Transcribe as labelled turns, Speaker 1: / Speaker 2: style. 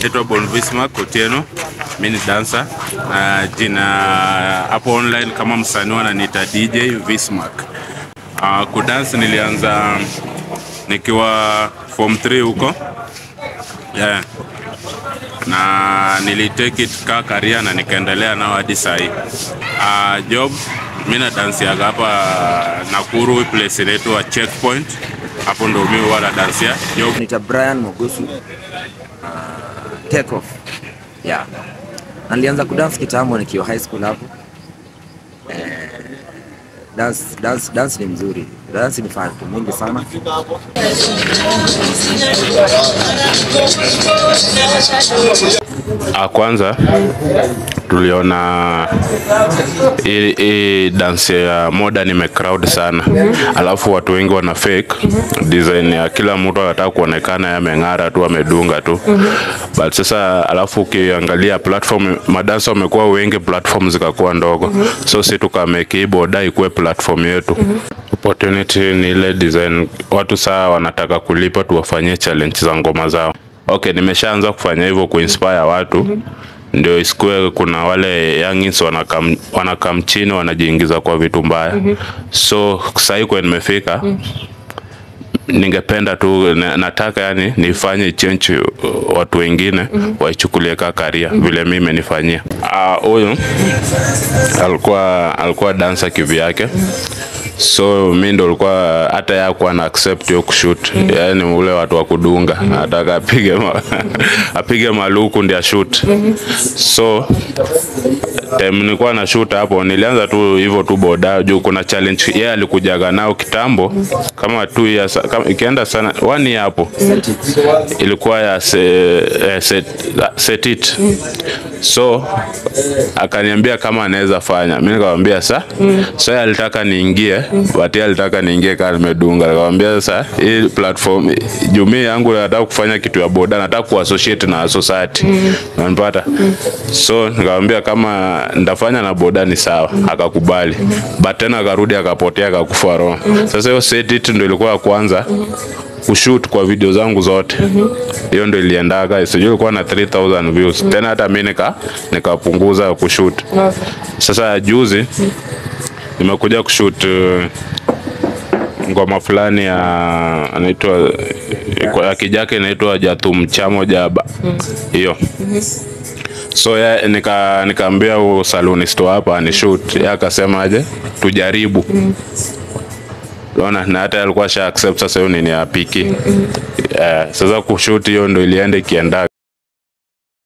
Speaker 1: Naitwa Bonvisma Kotieno, mimi ni dancer na jina hapo online kama msanii wananiita DJ Vismark. Kudance nilianza nikiwa form 3 huko. Yeah. Na nilitake it ka career na nikaendelea nao hadi sasa. Job mimi na dance ya hapa Nakuru place inaitwa Checkpoint. Hapo ndo mimi wala dance ya. Job
Speaker 2: ni Brian Mogusu. Take off. Yeah. Nilianza kudance kitambo nikiwa high school hapo. Dance ni mzuri. Dance ni fun mingi sana.
Speaker 1: Kwanza tuliona hii dance ya modern ime crowd sana. Alafu watu wengi wana fake design ya kila mtu anataka kuonekana yameng'ara tu, amedunga tu. But sasa alafu ukiangalia platform madansa wamekuwa wengi, platform zikakuwa ndogo. So sisi tukamake boda ikuwe platform yetu. Opportunity ni ile design watu saa wanataka kulipa tuwafanyie challenge za ngoma zao. Okay, nimeshaanza kufanya hivyo kuinspire watu. Ndio isikue kuna wale youngins wanakam chini wanajiingiza kwa vitu mbaya. So sasa kwa nimefika ningependa tu nataka yani nifanye change watu wengine waichukulie kama career vile mimi nimenifanyia. Huyu alikuwa dancer kivyake. So mimi ndo alikuwa hata yakuwa na accept yo kushoot. Yani ule watu wa kudunga nataka apige maluku ndio shoot. So nilikuwa na shoot hapo, nilianza tu hivyo tu boda juu kuna challenge yeye alikujaga nao kitambo kama 2 years kama ikienda sana 1 year hapo. Ilikuwa ya set it. So akaniambia kama anaweza fanya. Mimi nikamwambia so yeye alitaka niingie, but yeye alitaka niingie kama nimedunga. Nikamwambia sasa hii platform jumii yangu nataka kufanya kitu ya boda, nataka kuassociate na society. Unanipata? So nikamwambia kama ndafanya na boda ni sawa, akakubali. But tena akarudi akapotea akakufa roho. Sasa hiyo set it ndio ilikuwa ya kwanza kushoot kwa video zangu zote. Hiyo ndio iliendaga, sijui ilikuwa na 3000 views. Tena hata mimi nikapunguza kushoot. Sasa juzi nimekuja kushoot ngoma fulani ya anaitwa kwa kijake inaitwa Jatum Chamo Jaba. Hiyo. So ya nikaambia huyo salonist hapa ni shoot, yeye akasema aje tujaribu. Na hata alikuwa sha accept sasa hiyo nini ya piki. Sasa kushoot hiyo ndio ilienda kienda.